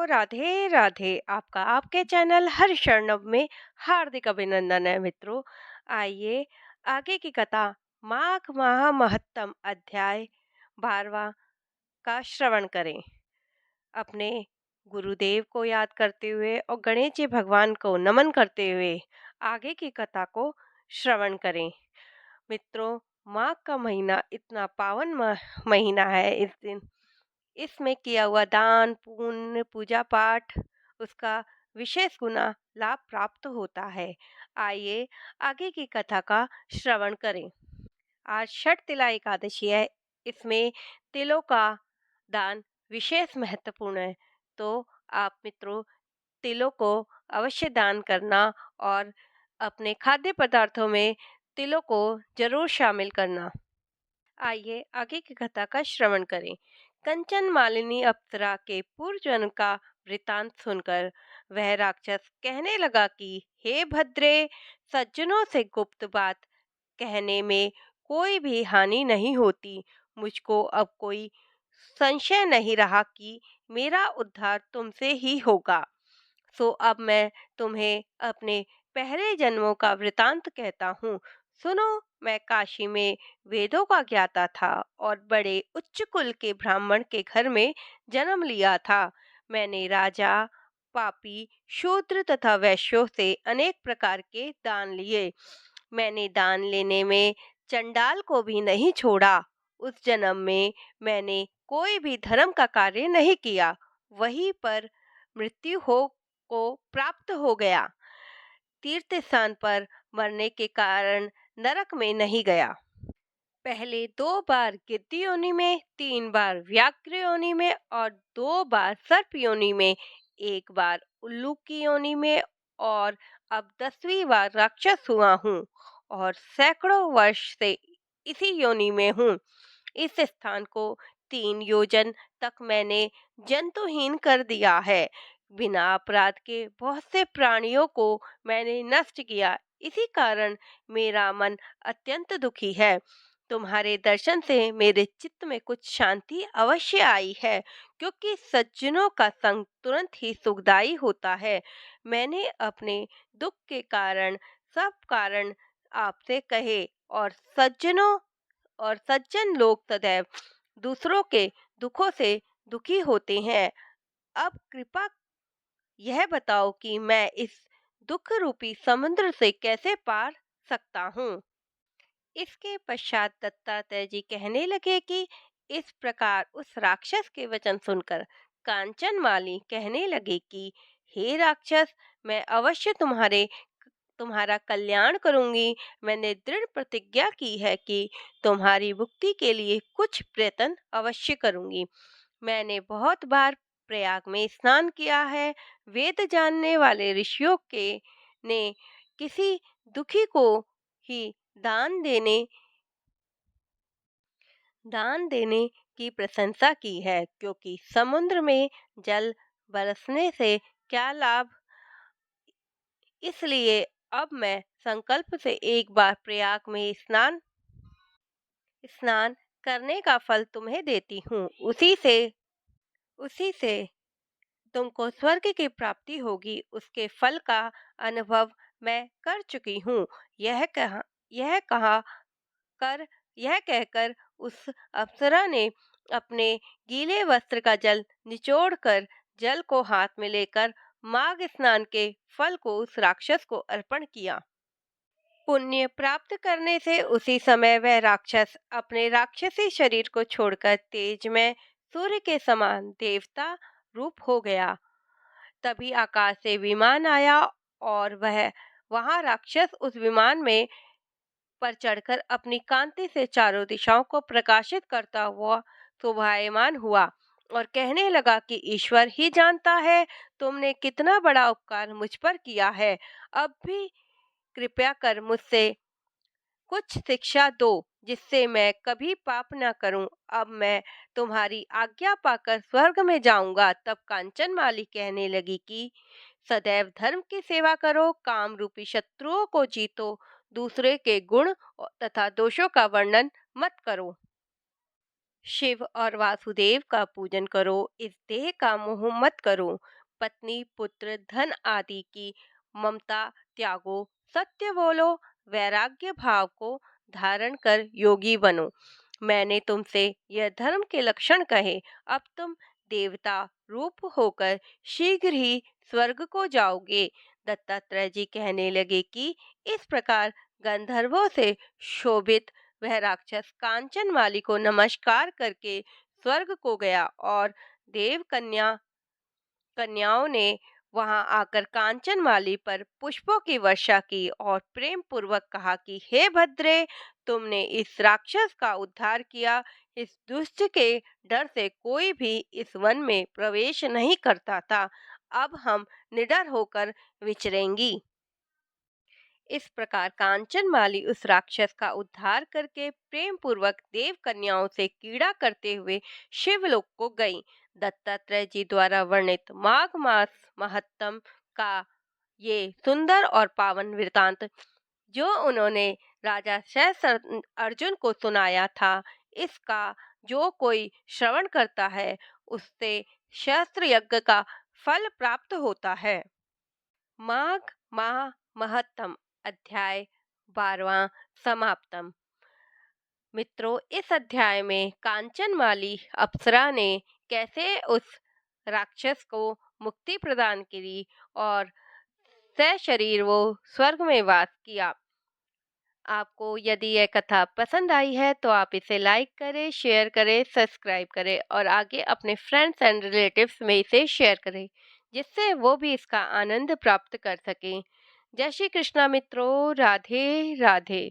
राधे राधे। आपका आपके चैनल हर शरणव में हार्दिक अभिनंदन है मित्रों। आइए आगे की कथा माघ माह महत्तम अध्याय 12वां का श्रवण करें। अपने गुरुदेव को याद करते हुए और गणेश जी भगवान को नमन करते हुए आगे की कथा को श्रवण करें। मित्रों, माघ का महीना इतना पावन महीना है। इस दिन इसमें किया हुआ दान पुण्य पूजा पाठ उसका विशेष गुना लाभ प्राप्त होता है। आइए आगे की कथा का श्रवण करें। आज छठ तिला एकादशी है। इसमें तिलों का दान विशेष महत्वपूर्ण है। तो आप मित्रों तिलों को अवश्य दान करना और अपने खाद्य पदार्थों में तिलों को जरूर शामिल करना। आइए आगे की कथा का श्रवण करें। कंचन मालिनी अप्सरा के पूर्व जन्म का वृतांत सुनकर वह राक्षस कहने लगा कि हे भद्रे, सज्जनों से गुप्त बात कहने में कोई भी हानि नहीं होती। मुझको अब कोई संशय नहीं रहा कि मेरा उद्धार तुमसे ही होगा। सो अब मैं तुम्हें अपने पहले जन्मों का वृतांत कहता हूँ। सुनो, मैं काशी में वेदों का ज्ञाता था और बड़े उच्च कुल के ब्राह्मण के घर में जन्म लिया था। मैंने राजा, पापी, शूद्र तथा वैश्यों से अनेक प्रकार के दान लिए। मैंने दान लेने में चंडाल को भी नहीं छोड़ा। उस जन्म में मैंने कोई भी धर्म का कार्य नहीं किया। वहीं पर मृत्यु को प्राप्त हो गया। तीर्थ स्थान पर मरने के कारण नरक में नहीं गया। पहले 2 बार गिद्ध योनि में, 3 बार व्याघ्र योनि में और 2 बार सर्प योनि में, 1 बार उल्लू की योनि में और अब 10वीं बार राक्षस हुआ हूँ और सैकड़ों वर्ष से इसी योनि में हूँ। इस स्थान को 3 योजन तक मैंने जंतुहीन कर दिया है। बिना अपराध के बहुत से प्राणियों को मैंने नष्ट किया। इसी कारण मेरा मन अत्यंत दुखी है। तुम्हारे दर्शन से मेरे चित्त में कुछ शांति अवश्य आई है, क्योंकि सज्जनों का संग तुरंत ही सुखदायी होता है। मैंने अपने दुख के कारण सब कारण आपसे कहे और सज्जन लोग सदैव दूसरों के दुखों से दुखी होते हैं। अब कृपा यह बताओ कि मैं इस दुख रूपी समुद्र से कैसे पार सकता हूँ। इसके पश्चात दत्तात्रेय जी कहने लगे कि इस प्रकार उस राक्षस के वचन सुनकर कांचन माली कहने लगे कि हे राक्षस, मैं अवश्य तुम्हारा कल्याण करूंगी। मैंने दृढ़ प्रतिज्ञा की है कि तुम्हारी मुक्ति के लिए कुछ प्रयत्न अवश्य करूंगी। मैंने बहुत बार प्रयाग में स्नान किया है। वेद जानने वाले ऋषियों के ने किसी दुखी को ही दान देने दान देने की प्रशंसा की है, क्योंकि समुद्र में जल बरसने से क्या लाभ। इसलिए अब मैं संकल्प से एक बार प्रयाग में स्नान करने का फल तुम्हें देती हूँ। उसी से तुमको स्वर्ग की प्राप्ति होगी। उसके फल का अनुभव मैं कर चुकी हूँ। यह कहा यह कहा कर यह कहकर उस अप्सरा ने अपने गीले वस्त्र का जल निचोड़कर जल को हाथ में लेकर माघ स्नान के फल को उस राक्षस को अर्पण किया। पुण्य प्राप्त करने से उसी समय वह राक्षस अपने राक्षसी शरीर को छोड़कर तेज में सूर्य के समान देवता रूप हो गया। तभी आकाश से विमान आया और वह वहां राक्षस उस विमान में पर चढ़कर अपनी कांति से चारों दिशाओं को प्रकाशित करता हुआ शोभायमान हुआ और कहने लगा कि ईश्वर ही जानता है तुमने कितना बड़ा उपकार मुझ पर किया है। अब भी कृपया कर मुझसे कुछ शिक्षा दो, जिससे मैं कभी पाप न करूं। अब मैं तुम्हारी आज्ञा पाकर स्वर्ग में जाऊंगा। तब कांचन माली कहने लगी कि सदैव धर्म की सेवा करो, काम रूपी शत्रुओं को जीतो, दूसरे के गुण तथा दोषों का वर्णन मत करो, शिव और वासुदेव का पूजन करो, इस देह का मोह मत करो, पत्नी, पुत्र, धन आदि की ममता त्यागो, सत्य बोलो, वैराग्य भाव को धारण कर योगी बनो। मैंने तुमसे यह धर्म के लक्षण कहे, अब तुम देवता रूप होकर शीघ्र ही स्वर्ग को जाओगे। दत्तात्रेय जी कहने लगे कि इस प्रकार गंधर्वों से शोभित वह राक्षस कांचनमाली को नमस्कार करके स्वर्ग को गया और देव कन्याओं ने वहां आकर कांचनमाली पर पुष्पों की वर्षा की और प्रेम पूर्वक कहा कि हे भद्रे, तुमने इस राक्षस का उद्धार किया। इस दुष्ट के डर से कोई भी इस वन में प्रवेश नहीं करता था। अब हम निडर होकर विचरेंगी। इस प्रकार कांचनमाली उस राक्षस का उद्धार करके प्रेम पूर्वक देव कन्याओं से कीड़ा करते हुए शिवलोक को गई। दत्तात्रेय जी द्वारा वर्णित माघ मास महत्तम का ये सुंदर और पावन वृतांत जो उन्होंने राजा सहस्त्र अर्जुन को सुनाया था, इसका जो कोई श्रवण करता है उससे सहस्त्र यज्ञ का फल प्राप्त होता है। माघ माह महत्तम अध्याय 12वां समाप्तम। मित्रों, इस अध्याय में कांचनमाली अप्सरा ने कैसे उस राक्षस को मुक्ति प्रदान की और सशरीर वो स्वर्ग में वास किया। आपको यदि यह कथा पसंद आई है तो आप इसे लाइक करें, शेयर करें, सब्सक्राइब करें और आगे अपने फ्रेंड्स एंड रिलेटिव्स में इसे शेयर करें, जिससे वो भी इसका आनंद प्राप्त कर सकें। जय श्री कृष्णा मित्रों, राधे राधे।